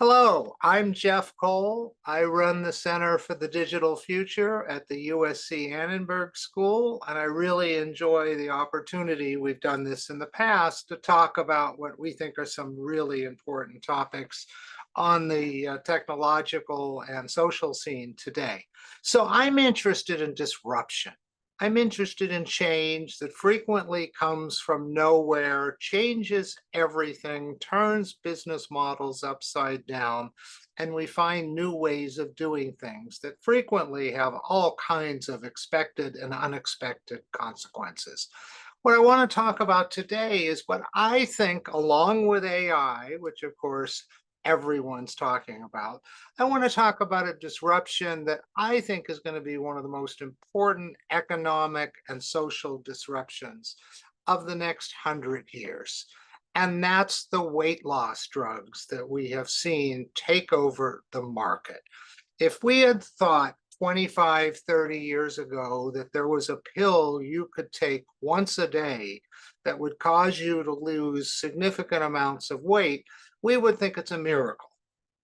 Hello, I'm Jeff Cole. I run the Center for the Digital Future at the USC Annenberg School, and I really enjoy the opportunity, we've done this in the past, to talk about what we think are some really important topics on the technological and social scene today. So I'm interested in disruption. I'm interested in change that frequently comes from nowhere, changes everything, turns business models upside down, and we find new ways of doing things that frequently have all kinds of expected and unexpected consequences. What I want to talk about today is what I think, along with AI, which of course everyone's talking about, I want to talk about a disruption that I think is going to be one of the most important economic and social disruptions of the next 100 years. And that's the weight loss drugs that we have seen take over the market. If we had thought 25, 30 years ago that there was a pill you could take once a day that would cause you to lose significant amounts of weight, we would think it's a miracle.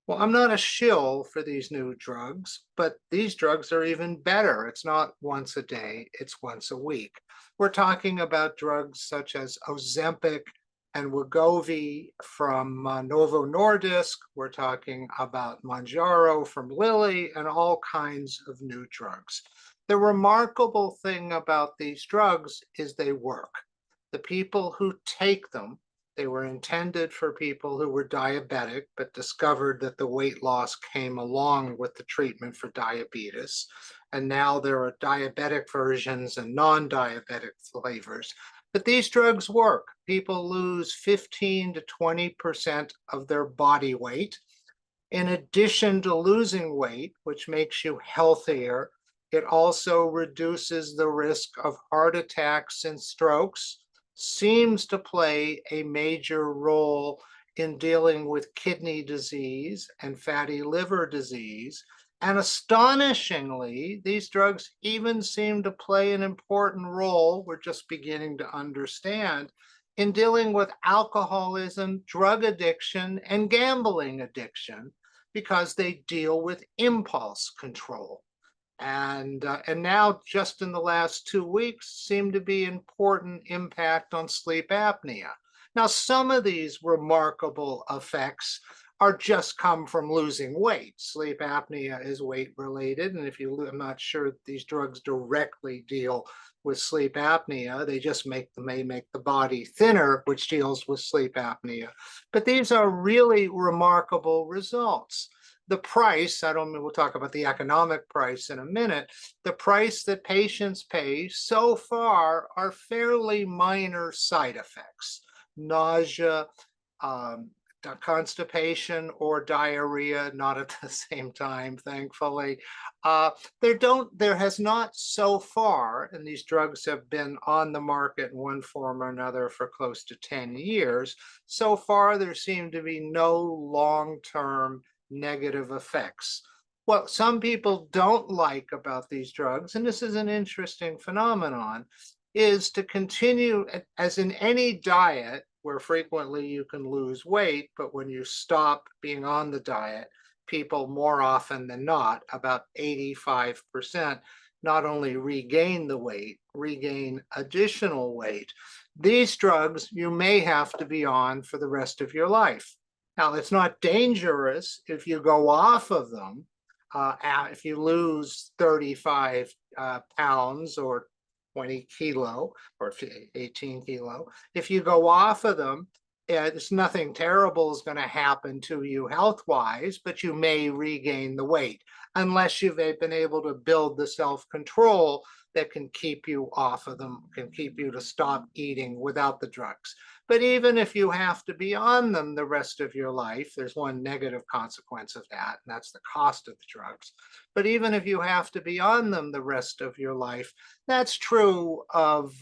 Well, I'm not a shill for these new drugs, but these drugs are even better. It's not once a day, it's once a week. We're talking about drugs such as Ozempic and Wegovy from Novo Nordisk. We're talking about Mounjaro from Lilly and all kinds of new drugs. The remarkable thing about these drugs is they work. The people who take them, they were intended for people who were diabetic, but discovered that the weight loss came along with the treatment for diabetes. And now there are diabetic versions and non-diabetic flavors. But these drugs work. People lose 15 to 20% of their body weight. In addition to losing weight, which makes you healthier, it also reduces the risk of heart attacks and strokes, seems to play a major role in dealing with kidney disease and fatty liver disease. And astonishingly, these drugs even seem to play an important role, we're just beginning to understand, in dealing with alcoholism, drug addiction, and gambling addiction, because they deal with impulse control. And now, just in the last 2 weeks, seem to be important impact on sleep apnea. Now, some of these remarkable effects are just come from losing weight. Sleep apnea is weight related, and I'm not sure these drugs directly deal with sleep apnea. They just may make the body thinner, which deals with sleep apnea. But these are really remarkable results. The price, we'll talk about the economic price in a minute. The price that patients pay so far are fairly minor side effects: nausea, constipation, or diarrhea, not at the same time, thankfully. There has not so far, and these drugs have been on the market in one form or another for close to 10 years. So far, there seem to be no long-term negative effects. What some people don't like about these drugs, and this is an interesting phenomenon, is to continue, as in any diet, where frequently you can lose weight, but when you stop being on the diet, people more often than not, about 85%, not only regain the weight, regain additional weight. These drugs you may have to be on for the rest of your life. Now, it's not dangerous if you go off of them. If you lose 35 pounds or 20 kilo or 18 kilo, if you go off of them, there's nothing terrible is going to happen to you health-wise, but you may regain the weight unless you've been able to build the self-control that can keep you off of them, can keep you to stop eating without the drugs. But even if you have to be on them the rest of your life, there's one negative consequence of that, and that's the cost of the drugs. But even if you have to be on them the rest of your life, that's true of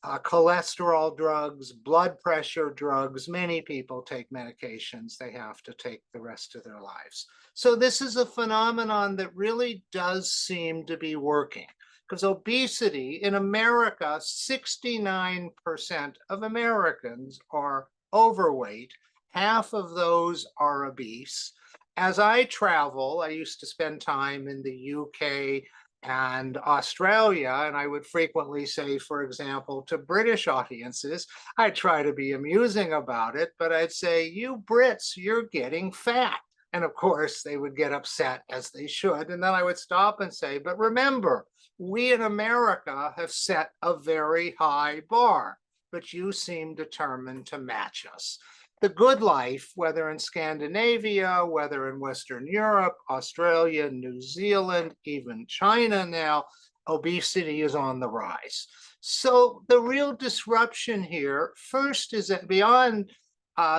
cholesterol drugs, blood pressure drugs. Many people take medications they have to take the rest of their lives. So this is a phenomenon that really does seem to be working. because obesity in America, 69% of Americans are overweight. Half of those are obese. As I travel, I used to spend time in the UK and Australia, and I would frequently say, for example, to British audiences, I try to be amusing about it, but I'd say, you Brits, you're getting fat. And of course, they would get upset, as they should. And then I would stop and say, but remember, we in America have set a very high bar, but you seem determined to match us. The good life, whether in Scandinavia, whether in Western Europe, Australia, New Zealand, even China now, obesity is on the rise. So the real disruption here, first, is that beyond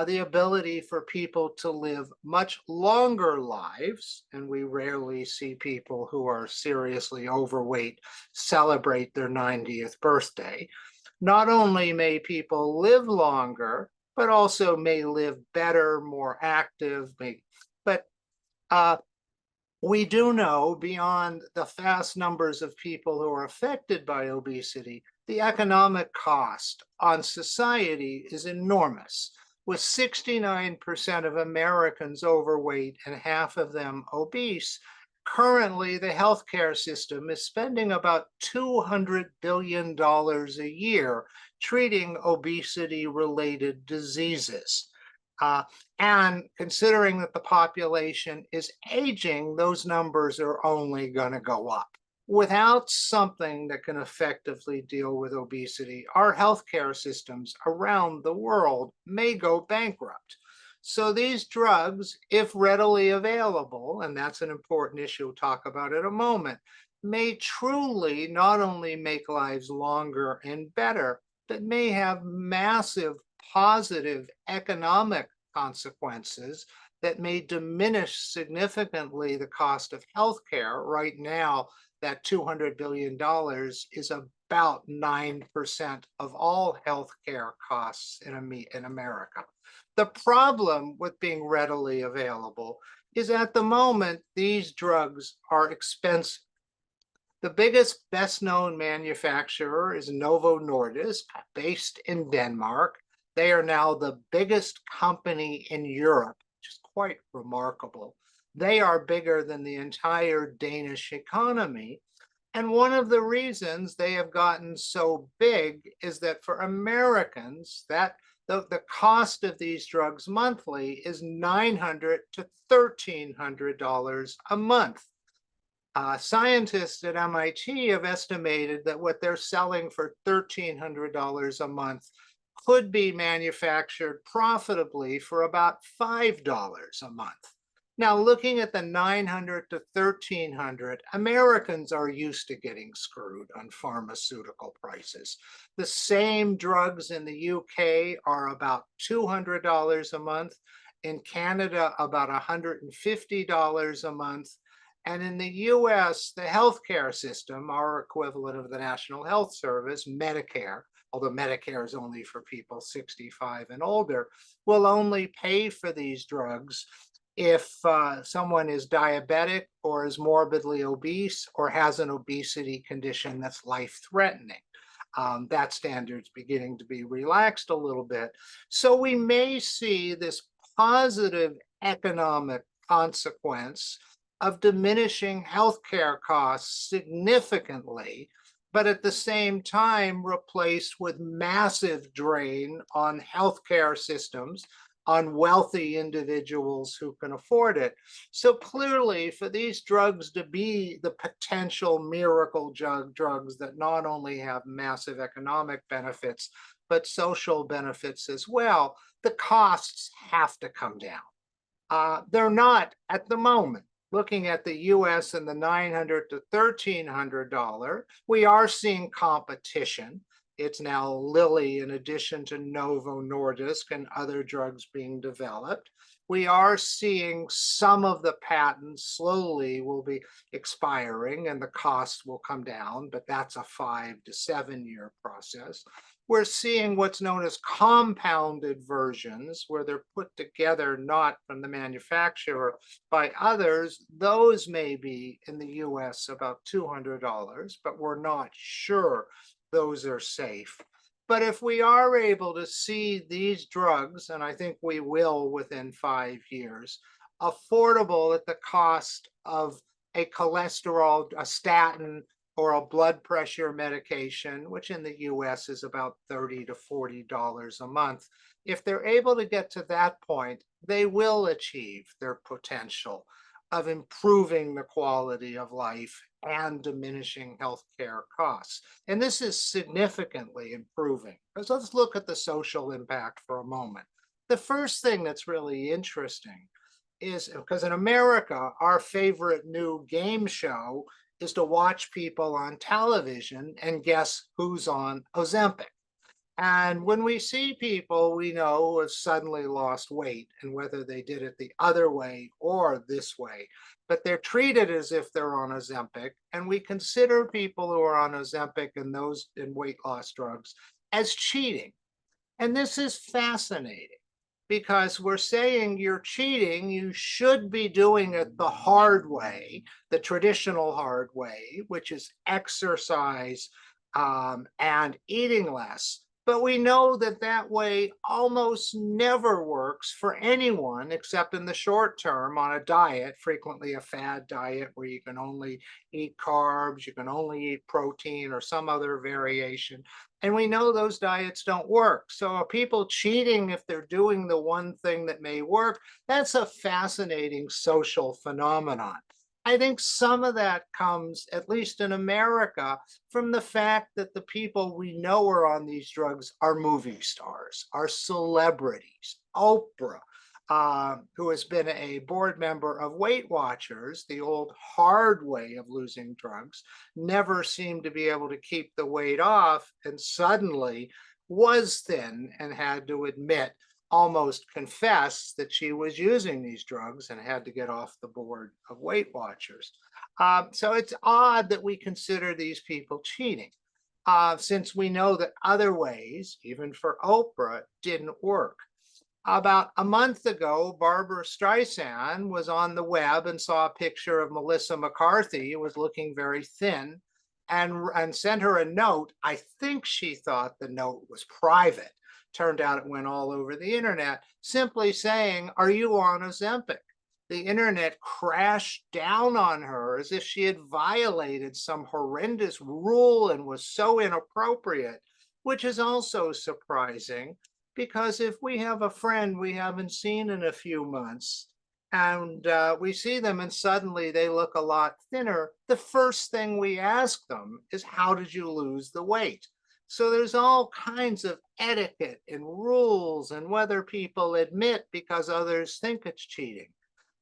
the ability for people to live much longer lives, and we rarely see people who are seriously overweight celebrate their 90th birthday. Not only may people live longer, but also may live better, more active. But we do know, beyond the vast numbers of people who are affected by obesity, the economic cost on society is enormous. With 69% of Americans overweight and half of them obese, currently the healthcare system is spending about $200 billion a year treating obesity-related diseases. And considering that the population is aging, those numbers are only going to go up. Without something that can effectively deal with obesity, our healthcare systems around the world may go bankrupt. So these drugs, if readily available, and that's an important issue we'll talk about in a moment, may truly not only make lives longer and better, but may have massive positive economic consequences that may diminish significantly the cost of healthcare. Right now, that $200 billion is about 9% of all healthcare costs in America. The problem with being readily available is at the moment, these drugs are expensive. The biggest, best known manufacturer is Novo Nordisk, based in Denmark. They are now the biggest company in Europe, which is quite remarkable. They are bigger than the entire Danish economy. And one of the reasons they have gotten so big is that for Americans, that the cost of these drugs monthly is $900 to $1,300 a month. Scientists at MIT have estimated that what they're selling for $1,300 a month could be manufactured profitably for about $5 a month. Now, looking at the $900 to $1,300, Americans are used to getting screwed on pharmaceutical prices. The same drugs in the UK are about $200 a month, in Canada about $150 a month, and in the US, the healthcare system, our equivalent of the National Health Service, Medicare, although Medicare is only for people 65 and older, will only pay for these drugs if someone is diabetic or is morbidly obese or has an obesity condition that's life-threatening. That standard's beginning to be relaxed a little bit. So we may see this positive economic consequence of diminishing healthcare costs significantly, but at the same time replaced with massive drain on healthcare systems, on wealthy individuals who can afford it. So clearly, for these drugs to be the potential miracle drugs that not only have massive economic benefits, but social benefits as well, the costs have to come down. They're not at the moment. Looking at the US and the $900 to $1,300, we are seeing competition. It's now Lilly in addition to Novo Nordisk and other drugs being developed. We are seeing some of the patents slowly will be expiring and the costs will come down, but that's a 5 to 7 year process. We're seeing what's known as compounded versions, where they're put together not from the manufacturer by others. Those may be in the US about $200, but we're not sure those are safe. But if we are able to see these drugs, and I think we will within 5 years, affordable at the cost of a cholesterol, a statin, or a blood pressure medication, which in the US is about $30 to $40 a month. If they're able to get to that point, they will achieve their potential of improving the quality of life and diminishing healthcare costs. And this is significantly improving. Because let's look at the social impact for a moment. The first thing that's really interesting is because in America, our favorite new game show is to watch people on television and guess who's on Ozempic. And when we see people we know who have suddenly lost weight, and whether they did it the other way or this way, but they're treated as if they're on Ozempic, and we consider people who are on Ozempic and those in weight loss drugs as cheating. And this is fascinating because we're saying you're cheating, you should be doing it the hard way, the traditional hard way, which is exercise and eating less. But we know that that way almost never works for anyone except in the short term on a diet, frequently a fad diet where you can only eat carbs, you can only eat protein or some other variation. And we know those diets don't work. So are people cheating if they're doing the one thing that may work? That's a fascinating social phenomenon. I think some of that comes, at least in America, from the fact that the people we know are on these drugs are movie stars, are celebrities. Oprah, who has been a board member of Weight Watchers, the old hard way of losing drugs, never seemed to be able to keep the weight off and suddenly was thin and had to admit, almost confess, that she was using these drugs and had to get off the board of Weight Watchers. So it's odd that we consider these people cheating, since we know that other ways, even for Oprah, didn't work. About a month ago, Barbara Streisand was on the web and saw a picture of Melissa McCarthy, who was looking very thin, and sent her a note. I think she thought the note was private. Turned out it went all over the internet, simply saying, "Are you on Ozempic?" The internet crashed down on her as if she had violated some horrendous rule and was so inappropriate, which is also surprising because if we have a friend we haven't seen in a few months and we see them and suddenly they look a lot thinner, the first thing we ask them is, "How did you lose the weight?" So there's all kinds of etiquette and rules and whether people admit because others think it's cheating.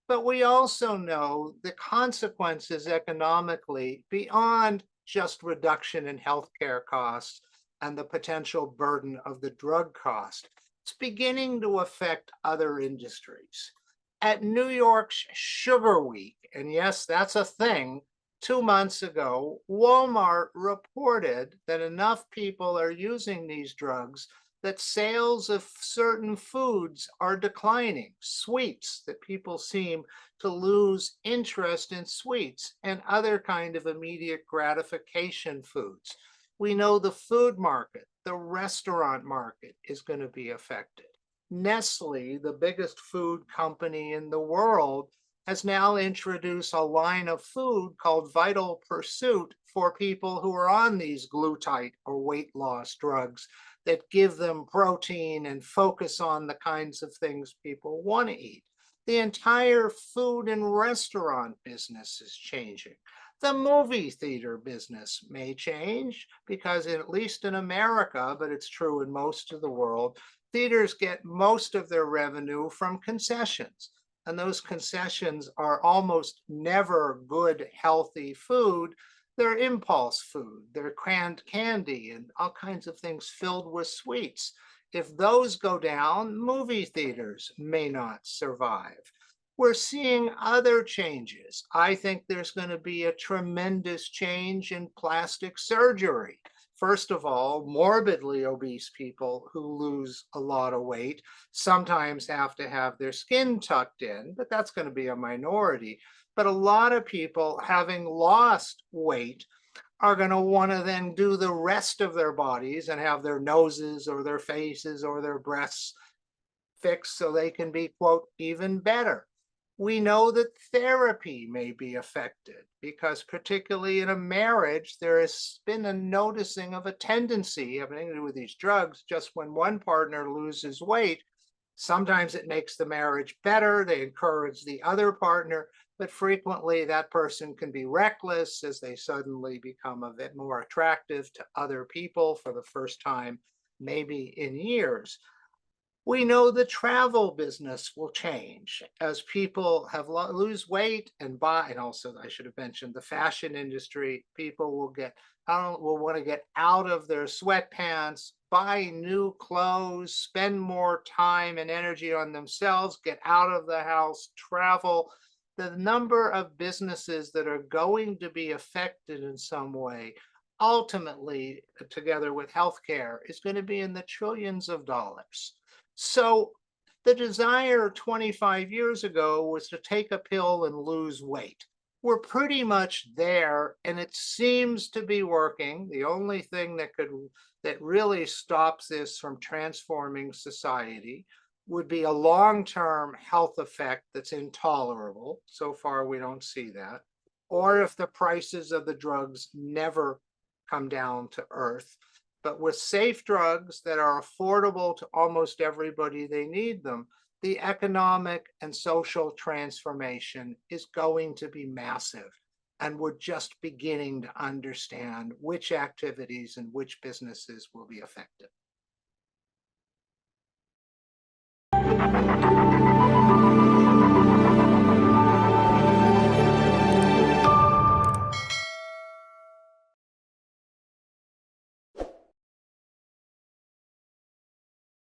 But we also know the consequences economically beyond just reduction in healthcare costs and the potential burden of the drug cost. It's beginning to affect other industries. At New York's Sugar Week, and yes, that's a thing, 2 months ago, Walmart reported that enough people are using these drugs that sales of certain foods are declining. Sweets, that people seem to lose interest in sweets and other kind of immediate gratification foods. We know the food market, the restaurant market is going to be affected. Nestle, the biggest food company in the world, has now introduced a line of food called Vital Pursuit for people who are on these glutide or weight loss drugs that give them protein and focus on the kinds of things people want to eat. The entire food and restaurant business is changing. The movie theater business may change because, at least in America, but it's true in most of the world, theaters get most of their revenue from concessions. And those concessions are almost never good, healthy food. They're impulse food. They're canned candy and all kinds of things filled with sweets. If those go down, movie theaters may not survive. We're seeing other changes. I think there's going to be a tremendous change in plastic surgery. First of all, morbidly obese people who lose a lot of weight sometimes have to have their skin tucked in, but that's going to be a minority. But a lot of people having lost weight are going to want to then do the rest of their bodies and have their noses or their faces or their breasts fixed so they can be, quote, even better. We know that therapy may be affected because, particularly in a marriage, there has been a noticing of a tendency having to do with these drugs. Just when one partner loses weight, sometimes it makes the marriage better. They encourage the other partner, but frequently that person can be reckless as they suddenly become a bit more attractive to other people for the first time, maybe in years. We know the travel business will change as people have lose weight and buy, and also I should have mentioned the fashion industry. People will want to get out of their sweatpants, buy new clothes, spend more time and energy on themselves, get out of the house, travel. The number of businesses that are going to be affected in some way, ultimately, together with healthcare, is going to be in the trillions of dollars. So the desire 25 years ago was to take a pill and lose weight. We're pretty much there, and it seems to be working. The only thing that really stops this from transforming society would be a long-term health effect that's intolerable. So far, we don't see that. Or if the prices of the drugs never come down to earth. But with safe drugs that are affordable to almost everybody, they need them, the economic and social transformation is going to be massive. And we're just beginning to understand which activities and which businesses will be affected.